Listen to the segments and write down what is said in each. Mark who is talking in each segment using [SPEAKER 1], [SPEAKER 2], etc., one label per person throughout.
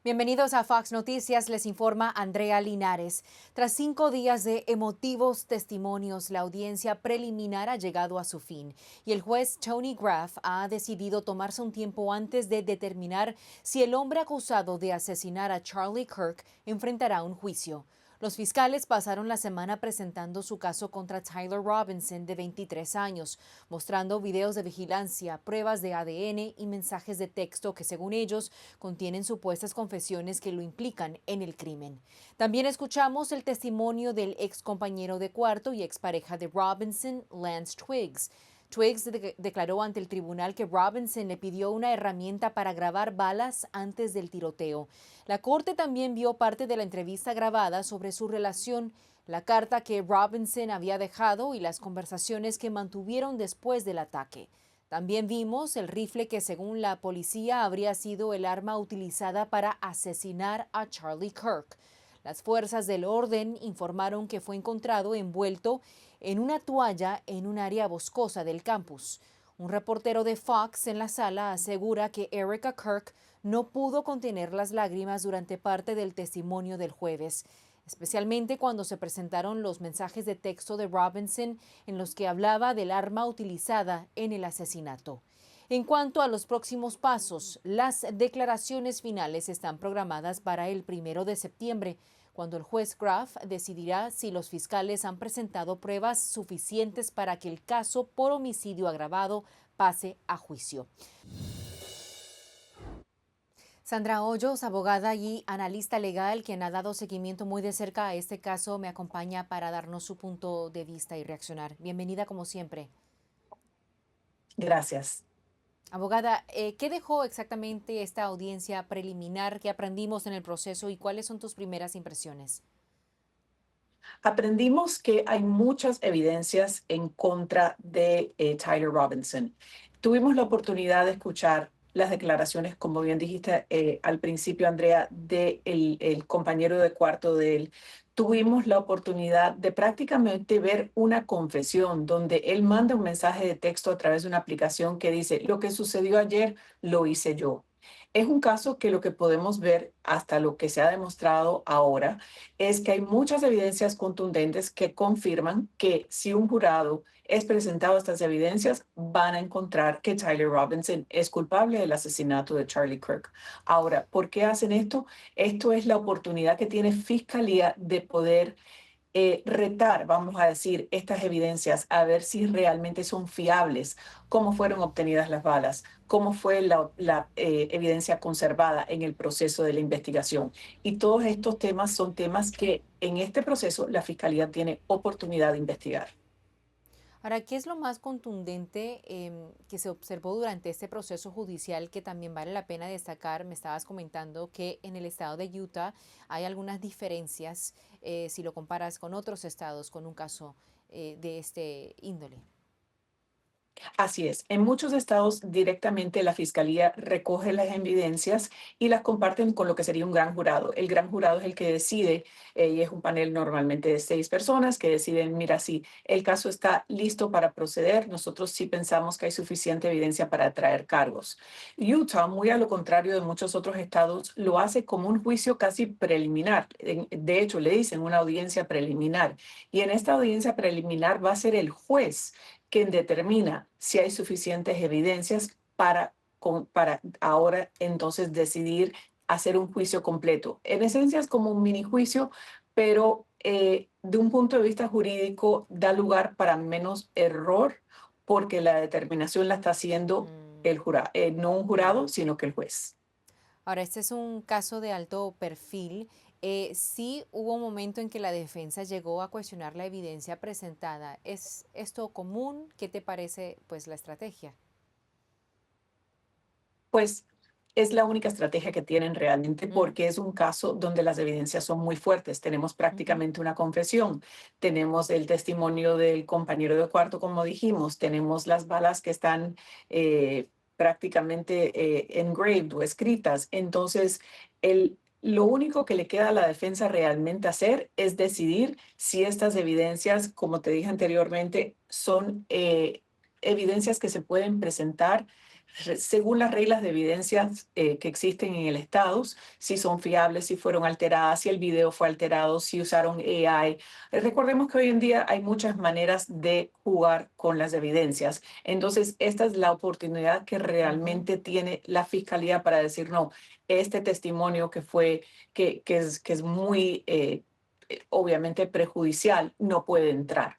[SPEAKER 1] Bienvenidos a Fox Noticias, les informa Andrea Linares. Tras 5 días de emotivos testimonios, la audiencia preliminar ha llegado a su fin y el juez Tony Graff ha decidido tomarse un tiempo antes de determinar si el hombre acusado de asesinar a Charlie Kirk enfrentará un juicio. Los fiscales pasaron la semana presentando su caso contra Tyler Robinson, de 23 años, mostrando videos de vigilancia, pruebas de ADN y mensajes de texto que, según ellos, contienen supuestas confesiones que lo implican en el crimen. También escuchamos el testimonio del ex compañero de cuarto y expareja de Robinson, Lance Twiggs. Twiggs declaró ante el tribunal que Robinson le pidió una herramienta para grabar balas antes del tiroteo. La corte también vio parte de la entrevista grabada sobre su relación, la carta que Robinson había dejado y las conversaciones que mantuvieron después del ataque. También vimos el rifle que, según la policía, habría sido el arma utilizada para asesinar a Charlie Kirk. Las fuerzas del orden informaron que fue encontrado envuelto en una toalla en un área boscosa del campus. Un reportero de Fox en la sala asegura que Erica Kirk no pudo contener las lágrimas durante parte del testimonio del jueves, especialmente cuando se presentaron los mensajes de texto de Robinson en los que hablaba del arma utilizada en el asesinato. En cuanto a los próximos pasos, las declaraciones finales están programadas para el 1 de septiembre, cuando el juez Graff decidirá si los fiscales han presentado pruebas suficientes para que el caso por homicidio agravado pase a juicio. Sandra Hoyos, abogada y analista legal, quien ha dado seguimiento muy de cerca a este caso, me acompaña para darnos su punto de vista y reaccionar. Bienvenida como siempre.
[SPEAKER 2] Gracias.
[SPEAKER 1] Abogada, ¿qué dejó exactamente esta audiencia preliminar? ¿Qué aprendimos en el proceso y cuáles son tus primeras impresiones?
[SPEAKER 2] Aprendimos que hay muchas evidencias en contra de Tyler Robinson. Tuvimos la oportunidad de escuchar las declaraciones, como bien dijiste al principio, Andrea, de el compañero de cuarto de él. Tuvimos la oportunidad de prácticamente ver una confesión donde él manda un mensaje de texto a través de una aplicación que dice, lo que sucedió ayer lo hice yo. Es un caso que lo que podemos ver hasta lo que se ha demostrado ahora es que hay muchas evidencias contundentes que confirman que si un jurado es presentado estas evidencias, van a encontrar que Tyler Robinson es culpable del asesinato de Charlie Kirk. Ahora, ¿por qué hacen esto? Esto es la oportunidad que tiene Fiscalía de poder retar, vamos a decir, estas evidencias a ver si realmente son fiables, cómo fueron obtenidas las balas, cómo fue la evidencia conservada en el proceso de la investigación. Y todos estos temas son temas que en este proceso la Fiscalía tiene oportunidad de investigar.
[SPEAKER 1] Ahora, ¿qué es lo más contundente que se observó durante este proceso judicial que también vale la pena destacar? Me estabas comentando que en el estado de Utah hay algunas diferencias si lo comparas con otros estados con un caso de este índole.
[SPEAKER 2] Así es. En muchos estados directamente la fiscalía recoge las evidencias y las comparten con lo que sería un gran jurado. El gran jurado es el que decide, y es un panel normalmente de 6 personas que deciden, mira, si el caso está listo para proceder, nosotros sí pensamos que hay suficiente evidencia para traer cargos. Utah, muy a lo contrario de muchos otros estados, lo hace como un juicio casi preliminar. De hecho, le dicen una audiencia preliminar. Y en esta audiencia preliminar va a ser el juez quien determina si hay suficientes evidencias para ahora entonces decidir hacer un juicio completo. En esencia es como un mini juicio, pero de un punto de vista jurídico da lugar para menos error porque la determinación la está haciendo
[SPEAKER 1] Mm,
[SPEAKER 2] el jurado, no un
[SPEAKER 1] ya.
[SPEAKER 2] jurado, sino que el juez.
[SPEAKER 1] Ahora, este es un caso de alto perfil. Sí hubo un momento en que la defensa llegó a cuestionar la evidencia presentada. ¿Es esto común? ¿Qué te parece, pues, la estrategia?
[SPEAKER 2] Pues es la única estrategia que tienen realmente
[SPEAKER 1] Mm,
[SPEAKER 2] porque es un caso donde las evidencias son muy fuertes. Tenemos
[SPEAKER 1] ujú.
[SPEAKER 2] prácticamente una confesión, tenemos el testimonio del compañero de cuarto, como dijimos, tenemos las balas que están prácticamente engraved o escritas. Entonces, lo único que le queda a la defensa realmente hacer es decidir si estas evidencias, como te dije anteriormente, son evidencias que se pueden presentar según las reglas de evidencias que existen en el Estado, si son fiables, si fueron alteradas, si el video fue alterado, si usaron AI. Recordemos que hoy en día hay muchas maneras de jugar con las evidencias. Entonces, esta es la oportunidad que realmente tiene la Fiscalía para decir, no, este testimonio que es muy obviamente prejudicial, no puede entrar.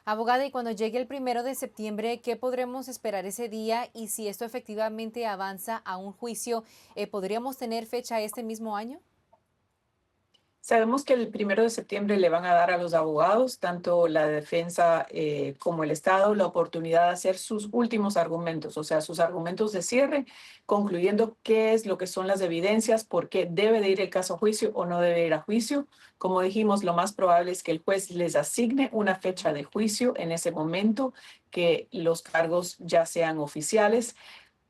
[SPEAKER 1] Abogada, y cuando llegue el 1 de septiembre, ¿qué podremos esperar ese día? Y si esto efectivamente avanza a un juicio, ¿podríamos tener fecha este mismo año?
[SPEAKER 2] Sabemos que el 1 de septiembre le van a dar a los abogados, tanto la defensa como el Estado, la oportunidad de hacer sus últimos argumentos, o sea, sus argumentos de cierre, concluyendo qué es lo que son las evidencias, por qué debe de ir el caso a juicio o no debe ir a juicio. Como dijimos, lo más probable es que el juez les asigne una fecha de juicio en ese momento, que los cargos ya sean oficiales.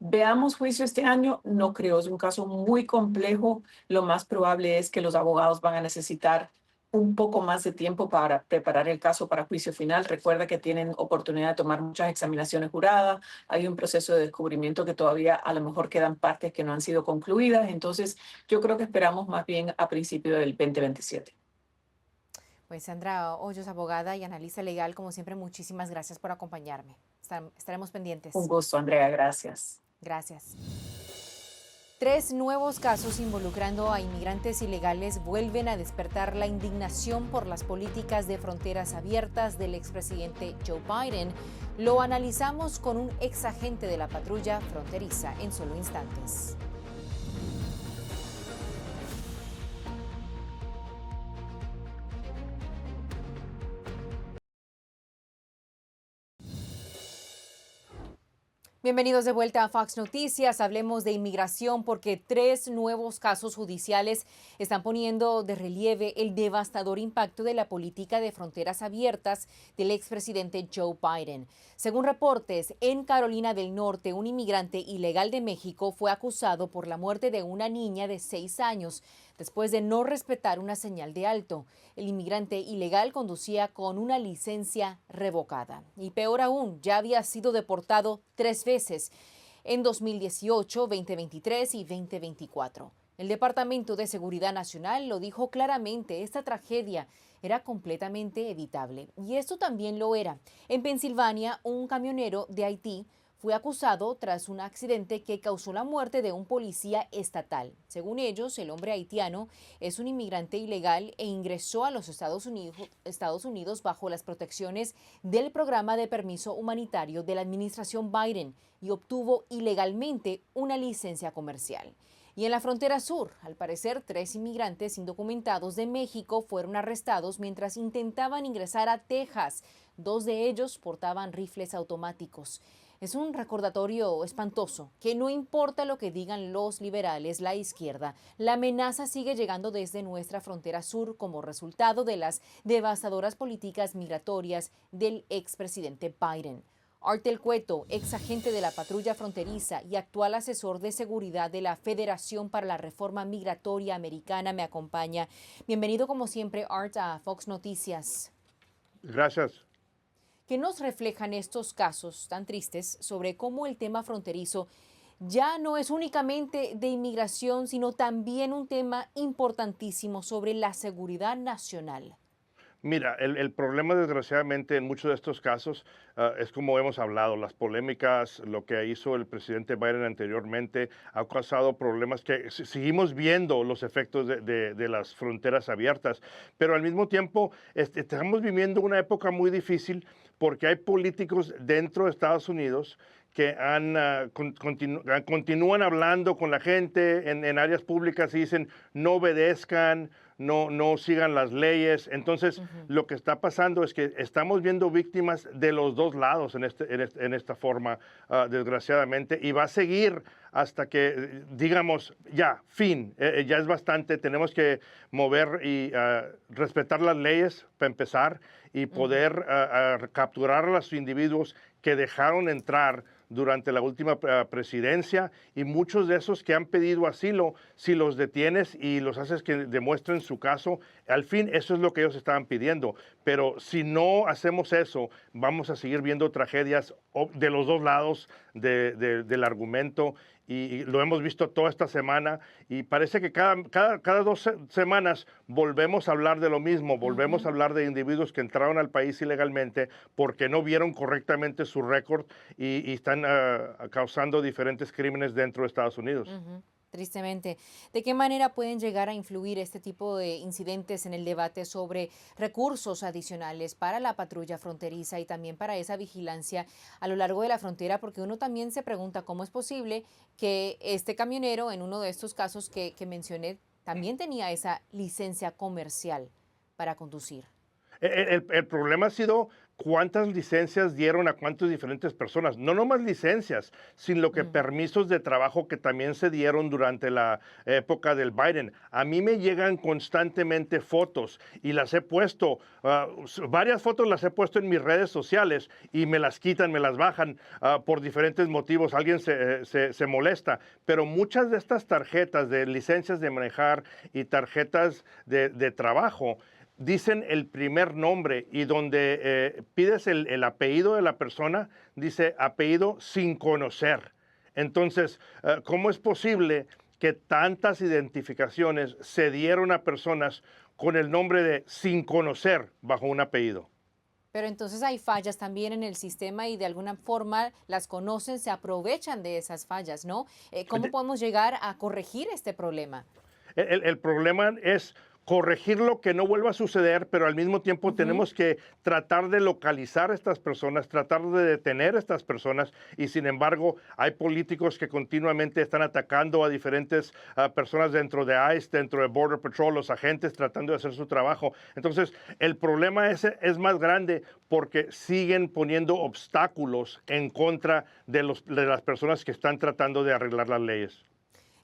[SPEAKER 2] Veamos juicio este año, no creo, es un caso muy complejo. Lo más probable es que los abogados van a necesitar un poco más de tiempo para preparar el caso para juicio final. Recuerda que tienen oportunidad de tomar muchas examinaciones juradas, hay un proceso de descubrimiento que todavía a lo mejor quedan partes que no han sido concluidas. Entonces, yo creo que esperamos más bien a principio del 2027.
[SPEAKER 1] Pues Sandra Hoyos, abogada y analista legal, como siempre, muchísimas gracias por acompañarme. Estaremos
[SPEAKER 2] Un
[SPEAKER 1] pendientes.
[SPEAKER 2] gusto, Andrea, gracias.
[SPEAKER 1] Gracias. 3 nuevos casos involucrando a inmigrantes ilegales vuelven a despertar la indignación por las políticas de fronteras abiertas del expresidente Joe Biden. Lo analizamos con un ex agente de la patrulla fronteriza en solo instantes. Bienvenidos de vuelta a Fox Noticias. Hablemos de inmigración porque 3 nuevos casos judiciales están poniendo de relieve el devastador impacto de la política de fronteras abiertas del expresidente Joe Biden. Según reportes, en Carolina del Norte, un inmigrante ilegal de México fue acusado por la muerte de una niña de 6 años después de no respetar una señal de alto. El inmigrante ilegal conducía con una licencia revocada. Y peor aún, ya había sido deportado 3 veces, en 2018, 2023 y 2024. El Departamento de Seguridad Nacional lo dijo claramente, esta tragedia era completamente evitable. Y esto también lo era. En Pensilvania, un camionero de Haití fue acusado tras un accidente que causó la muerte de un policía estatal. Según ellos, el hombre haitiano es un inmigrante ilegal e ingresó a los Estados Unidos bajo las protecciones del programa de permiso humanitario de la administración Biden y obtuvo ilegalmente una licencia comercial. Y en la frontera sur, al parecer, 3 inmigrantes indocumentados de México fueron arrestados mientras intentaban ingresar a Texas. 2 de ellos portaban rifles automáticos. Es un recordatorio espantoso que no importa lo que digan los liberales, la izquierda, la amenaza sigue llegando desde nuestra frontera sur como resultado de las devastadoras políticas migratorias del expresidente Biden. Artel Cueto, ex agente de la patrulla fronteriza y actual asesor de seguridad de la Federación para la Reforma Migratoria Americana, me acompaña. Bienvenido como siempre, Art, a Fox Noticias.
[SPEAKER 3] Gracias.
[SPEAKER 1] ¿Qué nos reflejan estos casos tan tristes sobre cómo el tema fronterizo ya no es únicamente de inmigración, sino también un tema importantísimo sobre la seguridad nacional?
[SPEAKER 3] Mira, el problema desgraciadamente en muchos de estos casos es como hemos hablado, las polémicas, lo que hizo el presidente Biden anteriormente ha causado problemas que seguimos viendo los efectos de las fronteras abiertas, pero al mismo tiempo estamos viviendo una época muy difícil porque hay políticos dentro de Estados Unidos que continúan hablando con la gente en áreas públicas y dicen no obedezcan, no sigan las leyes. Entonces, lo que está pasando es que estamos viendo víctimas de los dos lados en esta forma, desgraciadamente, y va a seguir hasta que digamos, ya, fin, ya es bastante, tenemos que mover y respetar las leyes para empezar y poder capturar a los individuos que dejaron entrar durante la última presidencia, y muchos de esos que han pedido asilo, si los detienes y los haces que demuestren su caso, al fin eso es lo que ellos estaban pidiendo. Pero si no hacemos eso, vamos a seguir viendo tragedias de los dos lados del argumento. Y lo hemos visto toda esta semana, y parece que cada 2 semanas volvemos a hablar de lo mismo, volvemos a hablar de individuos que entraron al país ilegalmente porque no vieron correctamente su récord y están causando diferentes crímenes dentro de Estados Unidos.
[SPEAKER 1] Tristemente. ¿De qué manera pueden llegar a influir este tipo de incidentes en el debate sobre recursos adicionales para la patrulla fronteriza y también para esa vigilancia a lo largo de la frontera? Porque uno también se pregunta cómo es posible que este camionero, en uno de estos casos que mencioné, también tenía esa licencia comercial para conducir.
[SPEAKER 3] El problema ha sido cuántas licencias dieron a cuántas diferentes personas. No nomás licencias, sino que permisos de trabajo que también se dieron durante la época del Biden. A mí me llegan constantemente fotos y las he puesto, varias fotos las he puesto en mis redes sociales y me las quitan, me las bajan por diferentes motivos. Alguien se molesta, pero muchas de estas tarjetas de licencias de manejar y tarjetas de trabajo dicen el primer nombre, y donde pides el apellido de la persona, dice apellido sin conocer. Entonces, ¿cómo es posible que tantas identificaciones se dieron a personas con el nombre de sin conocer bajo un apellido?
[SPEAKER 1] Pero entonces hay fallas también en el sistema y de alguna forma las conocen, se aprovechan de esas fallas, ¿no? ¿Cómo podemos llegar a corregir este problema?
[SPEAKER 3] El problema es corregirlo, que no vuelva a suceder, pero al mismo tiempo tenemos que tratar de localizar a estas personas, tratar de detener a estas personas, y sin embargo hay políticos que continuamente están atacando a diferentes personas dentro de ICE, dentro de Border Patrol, los agentes tratando de hacer su trabajo. Entonces el problema ese es más grande porque siguen poniendo obstáculos en contra de las personas que están tratando de arreglar las leyes.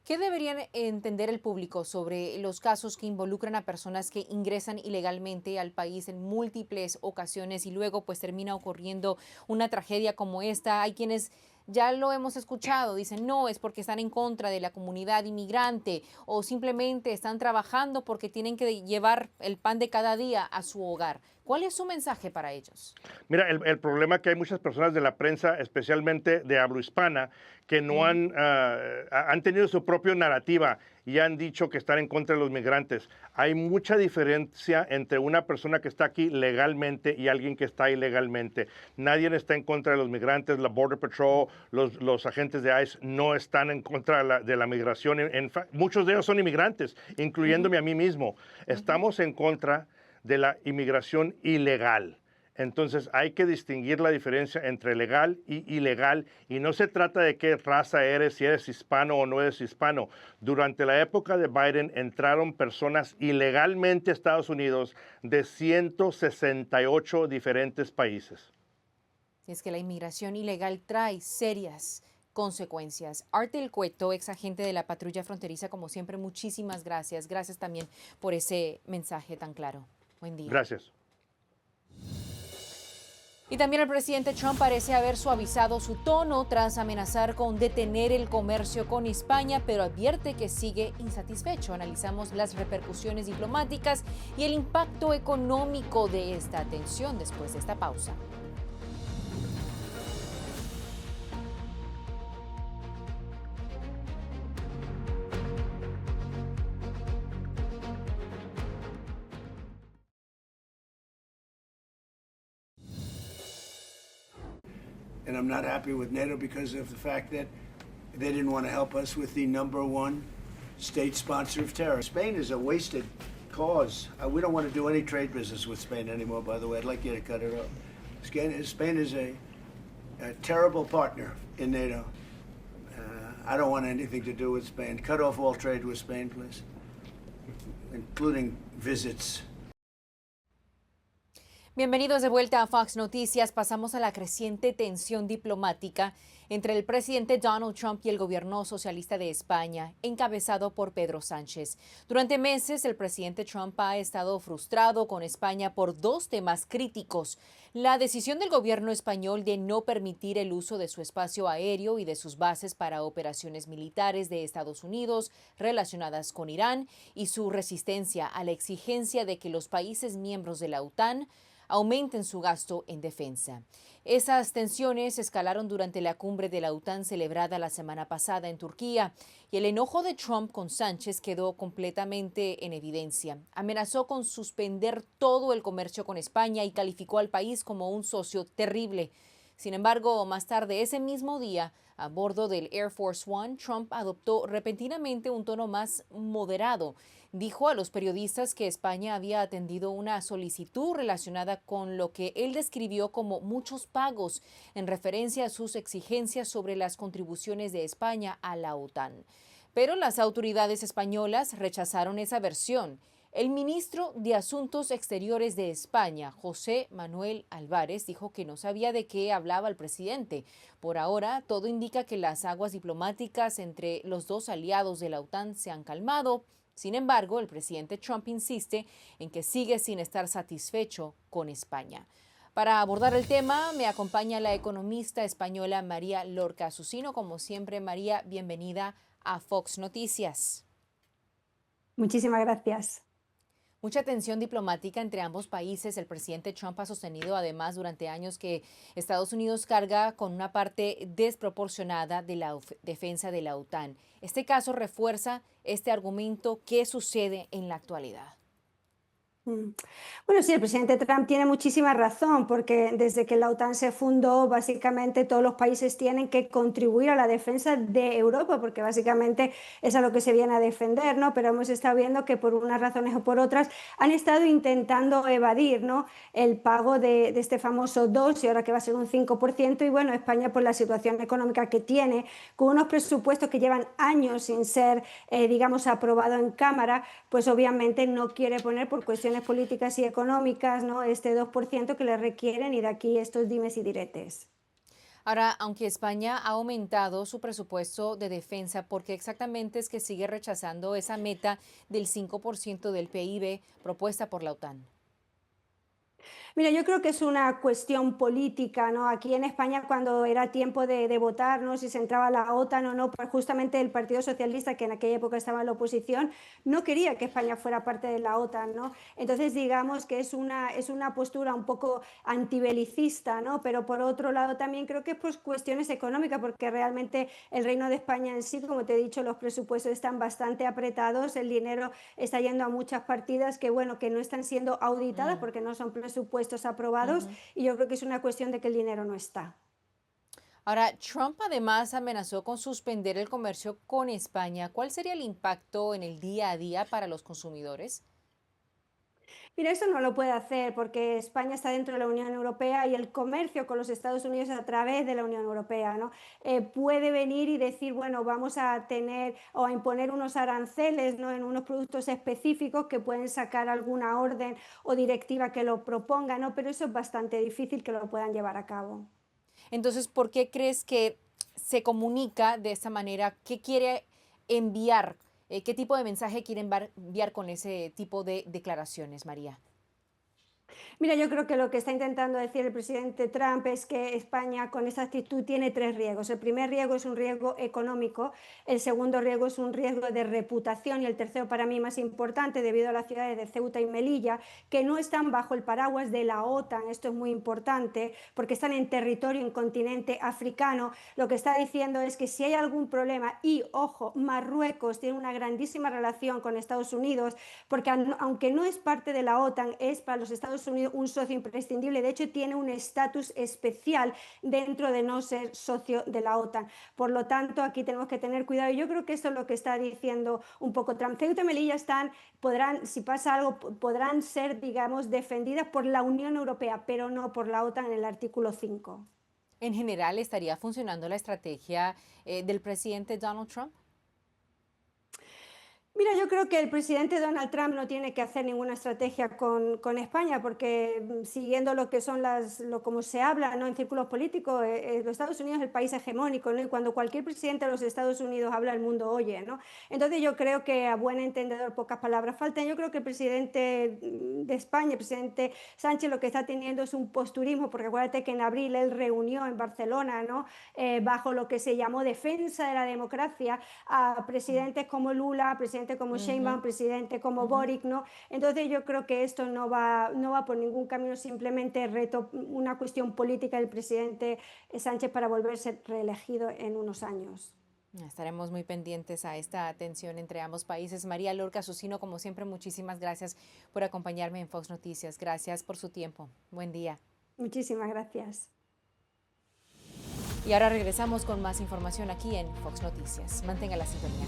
[SPEAKER 1] ¿Qué deberían entender el público sobre los casos que involucran a personas que ingresan ilegalmente al país en múltiples ocasiones y luego pues termina ocurriendo una tragedia como esta? Hay quienes ya lo hemos escuchado, dicen no, es porque están en contra de la comunidad inmigrante o simplemente están trabajando porque tienen que llevar el pan de cada día a su hogar. ¿Cuál es su mensaje para ellos?
[SPEAKER 3] Mira, el problema es que hay muchas personas de la prensa, especialmente de habla hispana, que no han tenido su propia narrativa y han dicho que están en contra de los migrantes. Hay mucha diferencia entre una persona que está aquí legalmente y alguien que está ilegalmente. Nadie está en contra de los migrantes. La Border Patrol, los agentes de ICE no están en contra de la migración. Muchos de ellos son inmigrantes, incluyéndome a mí mismo. Estamos en contra de la inmigración ilegal. Entonces hay que distinguir la diferencia entre legal y ilegal, y no se trata de qué raza eres, si eres hispano o no eres hispano. Durante la época de Biden entraron personas ilegalmente a Estados Unidos de 168 diferentes países.
[SPEAKER 1] Es que la inmigración ilegal trae serias consecuencias. Artel Cueto, ex agente de la patrulla fronteriza, como siempre, muchísimas gracias. Gracias también por ese mensaje tan claro. Buen día.
[SPEAKER 3] Gracias.
[SPEAKER 1] Y también el presidente Trump parece haber suavizado su tono tras amenazar con detener el comercio con España, pero advierte que sigue insatisfecho. Analizamos las repercusiones diplomáticas y el impacto económico de esta tensión después de esta pausa.
[SPEAKER 4] And I'm not happy with NATO because of the fact that they didn't want to help us with the #1 state sponsor of terror. Spain is a wasted cause. We don't want to do any trade business with Spain anymore, by the way. I'd like you to cut it off. Spain is a terrible partner in NATO. I don't want anything to do with Spain. Cut off all trade with Spain, please, including visits.
[SPEAKER 1] Bienvenidos de vuelta a Fox Noticias. Pasamos a la creciente tensión diplomática entre el presidente Donald Trump y el gobierno socialista de España, encabezado por Pedro Sánchez. Durante meses, el presidente Trump ha estado frustrado con España por dos temas críticos: la decisión del gobierno español de no permitir el uso de su espacio aéreo y de sus bases para operaciones militares de Estados Unidos relacionadas con Irán, y su resistencia a la exigencia de que los países miembros de la OTAN aumenten su gasto en defensa. Esas tensiones escalaron durante la cumbre de la OTAN celebrada la semana pasada en Turquía, y el enojo de Trump con Sánchez quedó completamente en evidencia. Amenazó con suspender todo el comercio con España y calificó al país como un socio terrible. Sin embargo, más tarde ese mismo día, a bordo del Air Force One, Trump adoptó repentinamente un tono más moderado. Dijo a los periodistas que España había atendido una solicitud relacionada con lo que él describió como muchos pagos, en referencia a sus exigencias sobre las contribuciones de España a la OTAN. Pero las autoridades españolas rechazaron esa versión. El ministro de Asuntos Exteriores de España, José Manuel Álvarez, dijo que no sabía de qué hablaba el presidente. Por ahora, todo indica que las aguas diplomáticas entre los dos aliados de la OTAN se han calmado. Sin embargo, el presidente Trump insiste en que sigue sin estar satisfecho con España. Para abordar el tema, me acompaña la economista española María Lorca Azucino. Como siempre, María, bienvenida a Fox Noticias.
[SPEAKER 5] Muchísimas gracias.
[SPEAKER 1] Mucha tensión diplomática entre ambos países. El presidente Trump ha sostenido además durante años que Estados Unidos carga con una parte desproporcionada de la defensa de la OTAN. Este caso refuerza este argumento. ¿Qué sucede en la actualidad?
[SPEAKER 5] Bueno, sí, el presidente Trump tiene muchísima razón, porque desde que la OTAN se fundó, básicamente todos los países tienen que contribuir a la defensa de Europa, porque básicamente es a lo que se viene a defender, ¿no? Pero hemos estado viendo que por unas razones o por otras han estado intentando evadir, ¿no?, el pago de este famoso 2, y ahora que va a ser un 5%, y bueno, España, por la situación económica que tiene, con unos presupuestos que llevan años sin ser, digamos, aprobado en Cámara, pues obviamente no quiere poner, por cuestiones políticas y económicas, ¿no?, este 2% que le requieren, y de aquí estos dimes y diretes.
[SPEAKER 1] Ahora, aunque España ha aumentado su presupuesto de defensa, ¿por qué exactamente es que sigue rechazando esa meta del 5% del PIB propuesta por la OTAN?
[SPEAKER 5] Mira, yo creo que es una cuestión política, ¿no? Aquí en España, cuando era tiempo de votar, ¿no?, si se entraba a la OTAN o no, pues justamente el Partido Socialista, que en aquella época estaba en la oposición, no quería que España fuera parte de la OTAN, ¿no? Entonces, digamos que es una postura un poco antibelicista, ¿no? Pero por otro lado también creo que es por cuestiones económicas, porque realmente el Reino de España en sí, como te he dicho, los presupuestos están bastante apretados, el dinero está yendo a muchas partidas que, bueno, que no están siendo auditadas porque no son presupuestos aprobados, y yo creo que es una cuestión de que el dinero no está.
[SPEAKER 1] Ahora, Trump además amenazó con suspender el comercio con España. ¿Cuál sería el impacto en el día a día para los consumidores?
[SPEAKER 5] Mira, eso no lo puede hacer porque España está dentro de la Unión Europea y el comercio con los Estados Unidos es a través de la Unión Europea, ¿no? Puede venir y decir, bueno, vamos a tener o a imponer unos aranceles, ¿no?, en unos productos específicos, que pueden sacar alguna orden o directiva que lo proponga, ¿no? Pero eso es bastante difícil que lo puedan llevar a cabo.
[SPEAKER 1] Entonces, ¿por qué crees que se comunica de esta manera? ¿Qué quiere enviar? ¿Qué tipo de mensaje quiere enviar con ese tipo de declaraciones, María?
[SPEAKER 5] Mira, yo creo que lo que está intentando decir el presidente Trump es que España, con esa actitud, tiene tres riesgos. El primer riesgo es un riesgo económico, el segundo riesgo es un riesgo de reputación, y el tercero, para mí más importante, debido a las ciudades de Ceuta y Melilla, que no están bajo el paraguas de la OTAN. Esto es muy importante porque están en territorio, en continente africano. Lo que está diciendo es que si hay algún problema, y ojo, Marruecos tiene una grandísima relación con Estados Unidos, porque aunque no es parte de la OTAN, es para los Estados Unidos un socio imprescindible. De hecho, tiene un estatus especial dentro de no ser socio de la OTAN. Por lo tanto, aquí tenemos que tener cuidado. Y yo creo que esto es lo que está diciendo un poco Trump. Ceuta y Melilla podrán, si pasa algo, podrán ser, digamos, defendidas por la Unión Europea, pero no por la OTAN en el artículo 5.
[SPEAKER 1] En general, ¿estaría funcionando la estrategia del presidente Donald Trump?
[SPEAKER 5] Mira, yo creo que el presidente Donald Trump no tiene que hacer ninguna estrategia con España, porque siguiendo lo que son como se habla, ¿no?, en círculos políticos, los Estados Unidos es el país hegemónico, ¿no? Y cuando cualquier presidente de los Estados Unidos habla, el mundo oye, ¿no? Entonces yo creo que a buen entendedor pocas palabras faltan. Yo creo que el presidente de España, el presidente Sánchez, lo que está teniendo es un posturismo, porque acuérdate que en abril él reunió en Barcelona, ¿no?, bajo lo que se llamó defensa de la democracia, a presidentes como Lula, presidente como Sheinbaum, presidente como Boric, ¿no? Entonces yo creo que esto no va por ningún camino, simplemente una cuestión política del presidente Sánchez para volverse reelegido en unos años.
[SPEAKER 1] Estaremos muy pendientes a esta tensión entre ambos países. María Lorca Susino, como siempre, muchísimas gracias por acompañarme en Fox Noticias. Gracias por su tiempo. Buen día.
[SPEAKER 5] Muchísimas gracias.
[SPEAKER 1] Y ahora regresamos con más información aquí en Fox Noticias. Mantenga la sintonía.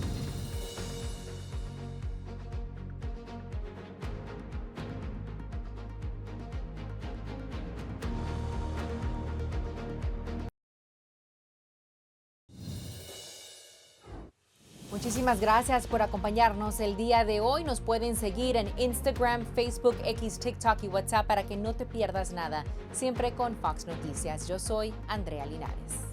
[SPEAKER 1] Muchísimas gracias por acompañarnos el día de hoy. Nos pueden seguir en Instagram, Facebook, X, TikTok y WhatsApp para que no te pierdas nada. Siempre con Fox Noticias. Yo soy Andrea Linares.